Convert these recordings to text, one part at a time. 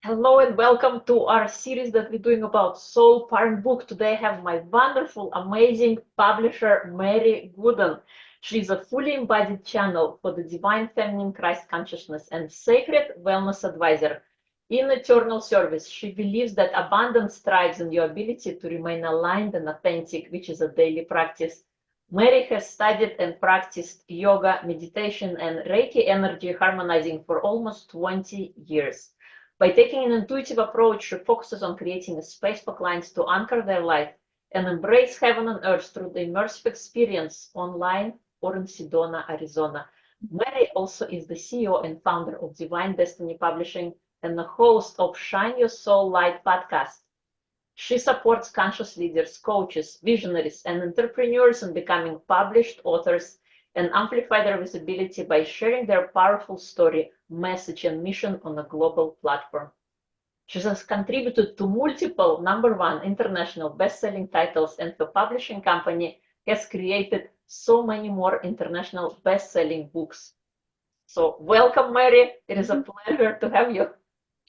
Hello and welcome to our series that we're doing about soul parent book. Today I have my wonderful, amazing publisher, Mary Gooden. She's a fully embodied channel for the divine feminine Christ consciousness and sacred wellness advisor. In eternal service, she believes that abundance thrives in your ability to remain aligned and authentic, which is a daily practice. Mary has studied and practiced yoga, meditation, and Reiki energy harmonizing for almost 20 years. By taking an intuitive approach, she focuses on creating a space for clients to anchor their life and embrace heaven on earth through the immersive experience online or in Sedona, Arizona. Mary also is the CEO and founder of Divine Destiny Publishing and the host of Shine Your Soul Light podcast. She supports conscious leaders, coaches, visionaries, and entrepreneurs in becoming published authors and amplify their visibility by sharing their powerful story, message, and mission on a global platform. She has contributed to multiple #1 international best-selling titles, and her publishing company has created so many more international best-selling books. So welcome, Mary. It is a pleasure to have you.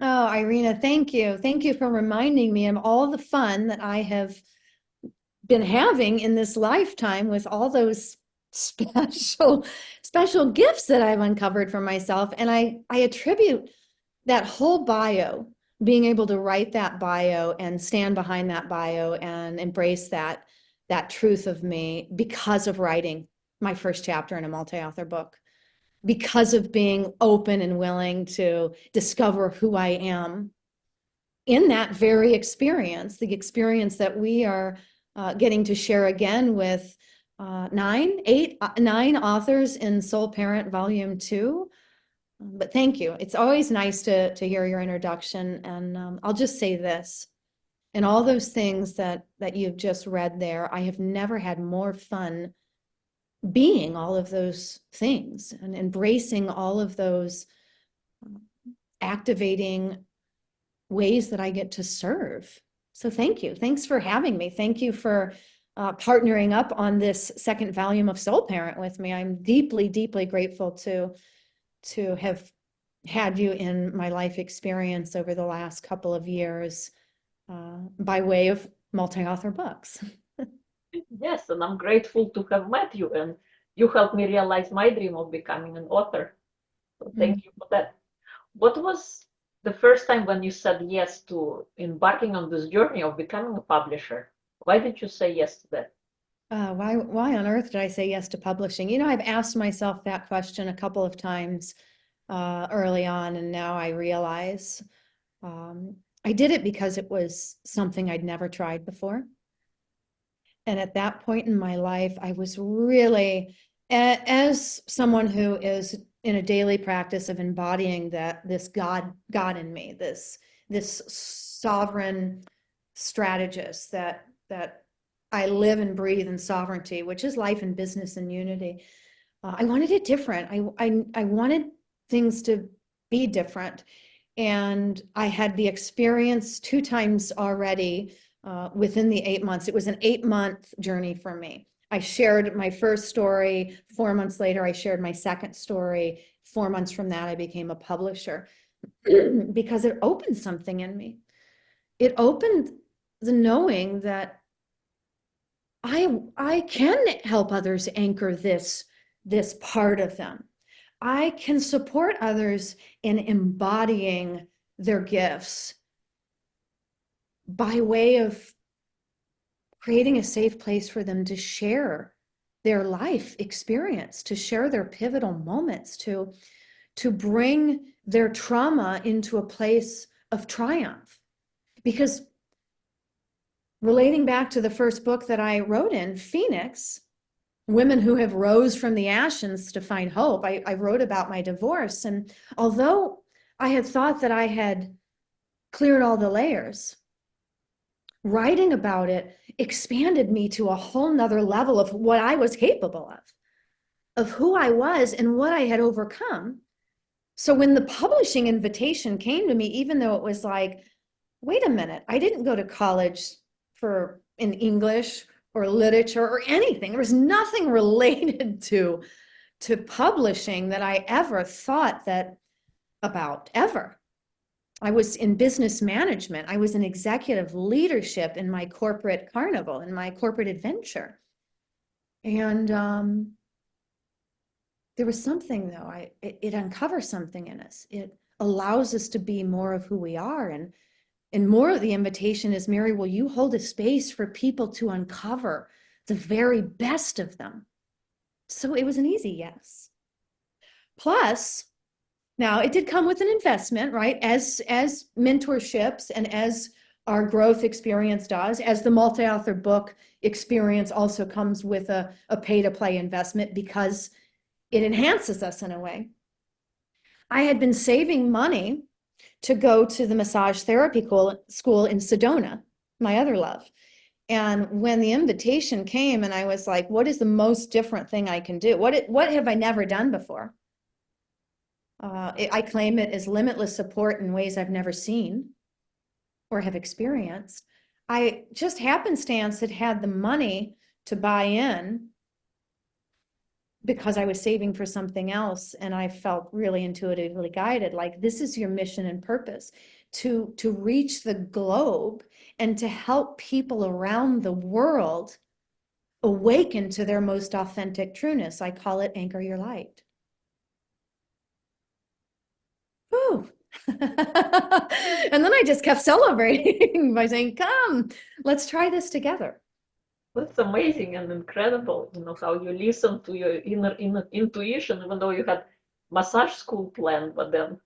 Oh, Irina, thank you. Thank you for reminding me of all the fun that I have been having in this lifetime with all those special gifts that I've uncovered for myself. And I attribute that whole bio, being able to write that bio and stand behind that bio and embrace that truth of me because of writing my first chapter in a multi-author book, because of being open and willing to discover who I am in that very experience, the experience that we are getting to share again with nine authors in Soul Parent Volume 2. But thank you. It's always nice to hear your introduction. And I'll just say this. And all those things that you've just read there, I have never had more fun being all of those things and embracing all of those activating ways that I get to serve. So thank you. Thanks for having me. Thank you for partnering up on this second volume of Soul Parent with me. I'm deeply, deeply grateful to have had you in my life experience over the last couple of years by way of multi-author books. Yes, and I'm grateful to have met you, and you helped me realize my dream of becoming an author. So thank you for that. What was the first time when you said yes to embarking on this journey of becoming a publisher? Why did you say yes to that? Why on earth did I say yes to publishing? You know, I've asked myself that question a couple of times early on, and now I realize I did it because it was something I'd never tried before. And at that point in my life, I was really, as someone who is in a daily practice of embodying this God in me, this sovereign strategist that I live and breathe in sovereignty, which is life and business and unity. I wanted it different. I wanted things to be different. And I had the experience 2 times already within the 8 months. It was an 8-month journey for me. I shared my first story. 4 months later, I shared my second story. 4 months from that, I became a publisher because it opened something in me. It opened the knowing that I can help others anchor this part of them. I can support others in embodying their gifts by way of creating a safe place for them to share their life experience, to share their pivotal moments, to bring their trauma into a place of triumph. Because relating back to the first book that I wrote in, Phoenix, Women Who Have Rose from the Ashes to Find Hope, I wrote about my divorce. And although I had thought that I had cleared all the layers, writing about it expanded me to a whole nother level of what I was capable of who I was and what I had overcome. So when the publishing invitation came to me, even though it was like, wait a minute, I didn't go to college in English or literature or anything. There was nothing related to publishing that I ever thought about, ever. I was in business management. I was in executive leadership in my corporate carnival, in my corporate adventure. And there was something though, it uncovers something in us. It allows us to be more of who we are. And more of the invitation is, Mary, will you hold a space for people to uncover the very best of them? So it was an easy yes. Plus, now it did come with an investment, right? As mentorships and as our growth experience does, as the multi-author book experience also comes with a pay-to-play investment because it enhances us in a way. I had been saving money to go to the massage therapy school in Sedona, my other love. And when the invitation came and I was like, what is the most different thing I can do? What have I never done before? I claim it as limitless support in ways I've never seen or have experienced. I just happenstance had the money to buy in because I was saving for something else, and I felt really intuitively guided, like this is your mission and purpose, to reach the globe and to help people around the world awaken to their most authentic trueness. I call it anchor your light. Whew. And then I just kept celebrating by saying, come, let's try this together. That's amazing and incredible, how you listen to your inner intuition, even though you had massage school planned, but then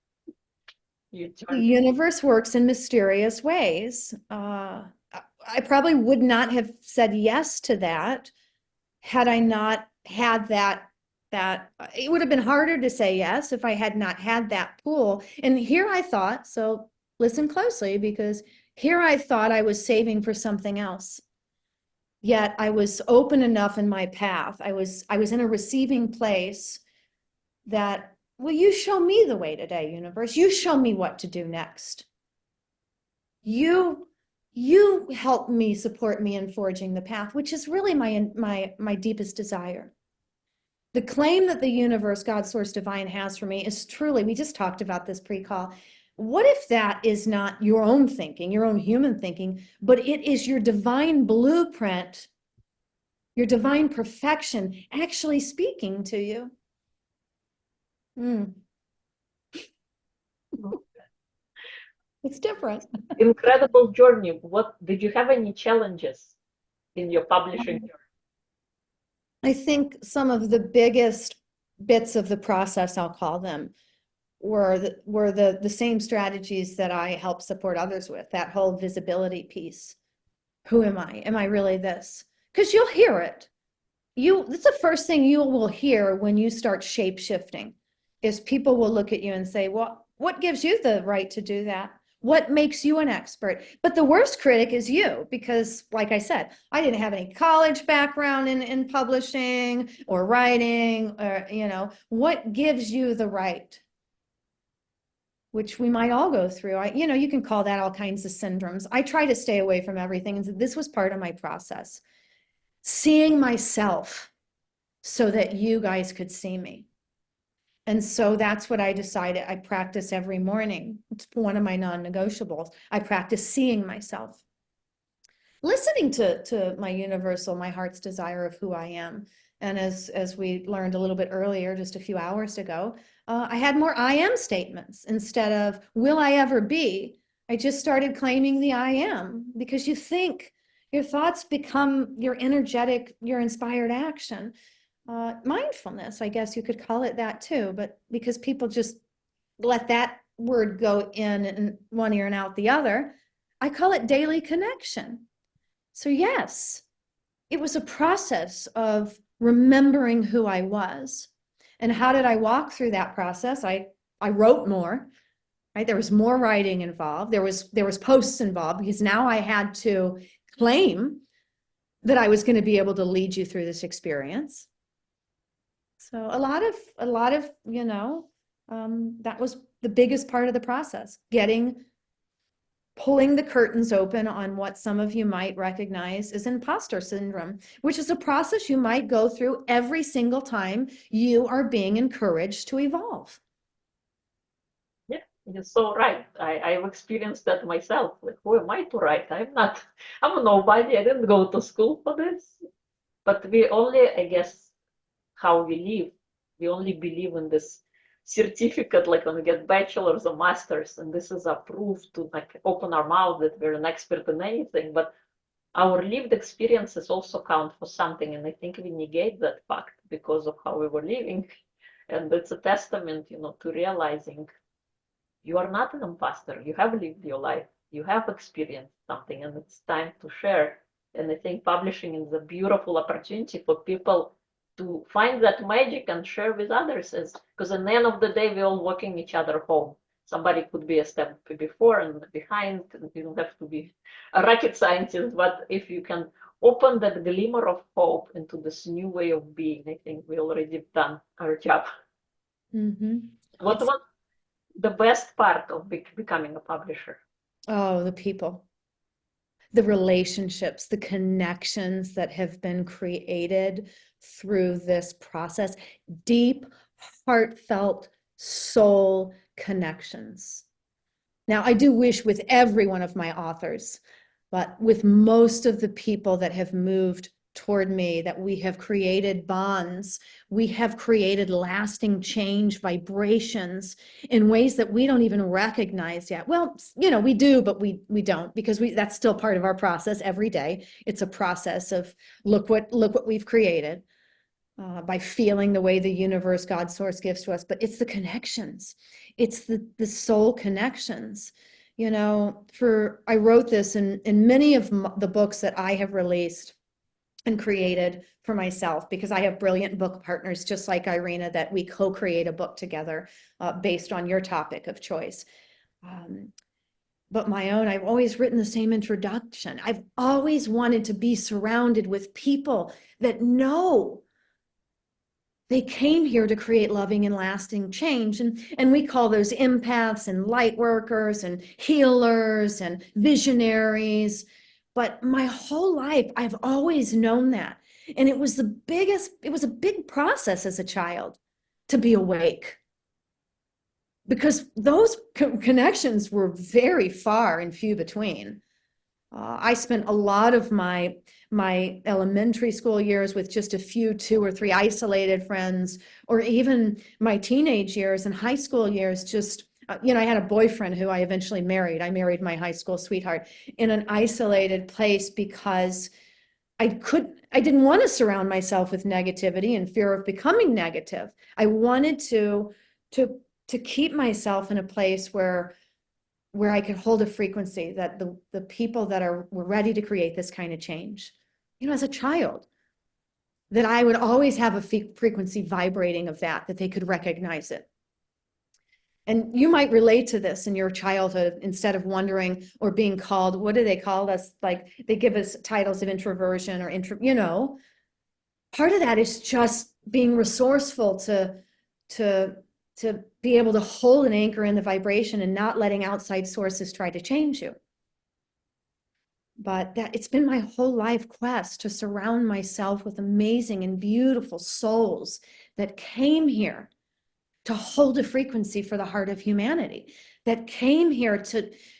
you The turned. universe works in mysterious ways. I probably would not have said yes to that had I not had that it would have been harder to say yes if I had not had that pool. And here I thought, so listen closely, because here I thought I was saving for something else. Yet I was open enough in my path. I was in a receiving place that, well, you show me the way today, universe. You show me what to do next. You help me, support me in forging the path, which is really my deepest desire. The claim that the universe, God, source, divine has for me is truly, we just talked about this pre-call. What if that is not your own thinking, your own human thinking, but it is your divine blueprint, your divine perfection actually speaking to you? It's different. Incredible journey. What did you have any challenges in your publishing journey? I think some of the biggest bits of the process, I'll call them, were the same strategies that I help support others with, that whole visibility piece. Who am I? Am I really this? Because you'll hear it. That's the first thing you will hear when you start shape shifting, is people will look at you and say, well, what gives you the right to do that? What makes you an expert? But the worst critic is you, because like I said, I didn't have any college background in publishing or writing, or, what gives you the right? Which we might all go through. You can call that all kinds of syndromes. I try to stay away from everything. And this was part of my process. Seeing myself so that you guys could see me. And so that's what I decided. I practice every morning. It's one of my non-negotiables. I practice seeing myself, listening to my universal, my heart's desire of who I am. And as we learned a little bit earlier, just a few hours ago, I had more I am statements instead of will I ever be. I just started claiming the I am, because you think your thoughts become your energetic, your inspired action. Mindfulness, I guess you could call it that too, but because people just let that word go in one ear and out the other, I call it daily connection. So yes, it was a process of remembering who I was. And how did I walk through that process? I wrote more, right? There was more writing involved. There was posts involved, because now I had to claim that I was going to be able to lead you through this experience. So a lot of, that was the biggest part of the process, pulling the curtains open on what some of you might recognize as imposter syndrome, which is a process you might go through every single time you are being encouraged to evolve. Yeah, You're so right. I've experienced that myself. Like, who am I to write? I'm not, I'm a nobody. I didn't go to school for this. But we only, I guess, how we live, we only believe in this certificate, like when we get bachelor's or master's, and this is a proof to like open our mouth that we're an expert in anything. But our lived experiences also count for something, and I think we negate that fact because of how we were living. And it's a testament, to realizing you are not an imposter. You have lived your life. You have experienced something, and it's time to share. And I think publishing is a beautiful opportunity for people to find that magic and share with others. Because at the end of the day, we're all walking each other home. Somebody could be a step before and behind, and you don't have to be a rocket scientist. But if you can open that glimmer of hope into this new way of being, I think we already done our job. Mm-hmm. What It's, was the best part of becoming a publisher? oh, the people, the relationships, the connections that have been created through this process, deep, heartfelt soul connections. Now, I do wish with every one of my authors, but with most of the people that have moved toward me, that we have created bonds, we have created lasting change, vibrations in ways that we don't even recognize yet. Well, we do, but we don't, because that's still part of our process every day. It's a process of look what we've created. By feeling the way the universe, God, source gives to us, but it's the connections. It's the soul connections. I wrote this in many of the books that I have released and created for myself, because I have brilliant book partners just like Irina, that we co-create a book together based on your topic of choice. But my own, I've always written the same introduction. I've always wanted to be surrounded with people that know they came here to create loving and lasting change. And we call those empaths and light workers and healers and visionaries. But my whole life, I've always known that. And it was a big process as a child to be awake, because those connections were very far and few between. I spent a lot of my elementary school years with just a few, 2 or 3 isolated friends, or even my teenage years and high school years. Just I had a boyfriend who I eventually married. I married my high school sweetheart in an isolated place because I didn't want to surround myself with negativity and fear of becoming negative. I wanted to to keep myself in a place where I could hold a frequency that the people that were ready to create this kind of change, as a child, that I would always have a frequency vibrating of that they could recognize it. And you might relate to this in your childhood. Instead of wondering or being called, what do they call us? Like, they give us titles of introversion or part of that is just being resourceful to to be able to hold an anchor in the vibration and not letting outside sources try to change you. But it's been my whole life quest to surround myself with amazing and beautiful souls that came here to hold a frequency for the heart of humanity, that came here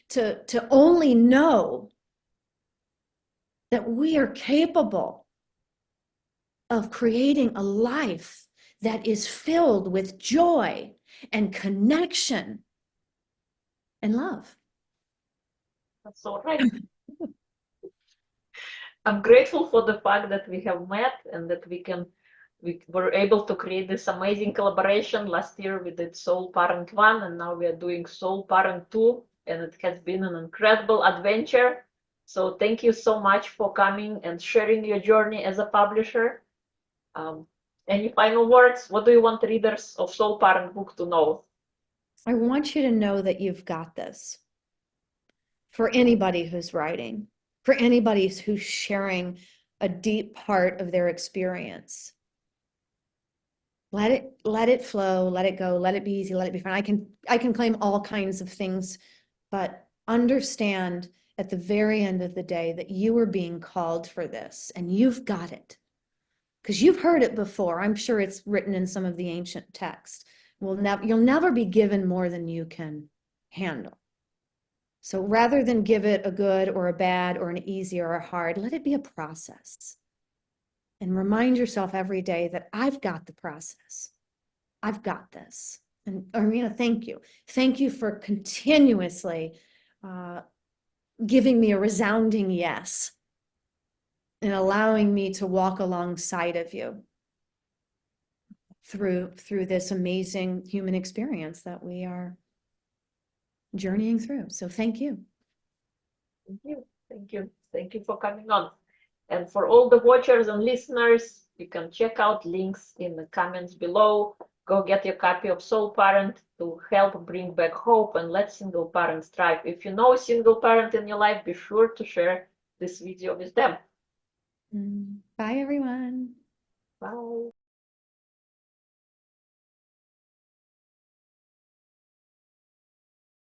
to only know that we are capable of creating a life that is filled with joy and connection and love. That's all right. I'm grateful for the fact that we have met and that we were able to create this amazing collaboration. Last year we did Soul Parent 1 and now we are doing Soul Parent 2, and it has been an incredible adventure. So thank you so much for coming and sharing your journey as a publisher. Any final words? What do you want readers of Soul Parent book to know? I want you to know that you've got this. For anybody who's writing, for anybody who's sharing a deep part of their experience, let it flow, let it go, let it be easy, let it be fun. I can claim all kinds of things, but understand at the very end of the day that you are being called for this, and you've got it. Because you've heard it before. I'm sure it's written in some of the ancient texts. You'll never be given more than you can handle. So rather than give it a good or a bad or an easy or a hard, let it be a process. And remind yourself every day that I've got the process. I've got this. And Armina, thank you. Thank you for continuously giving me a resounding yes and allowing me to walk alongside of you through this amazing human experience that we are journeying through. So thank you. Thank you. Thank you. Thank you for coming on. And for all the watchers and listeners, you can check out links in the comments below. Go get your copy of Soul Parent to help bring back hope and let single parents thrive. If you know a single parent in your life, be sure to share this video with them. Bye, everyone. Bye.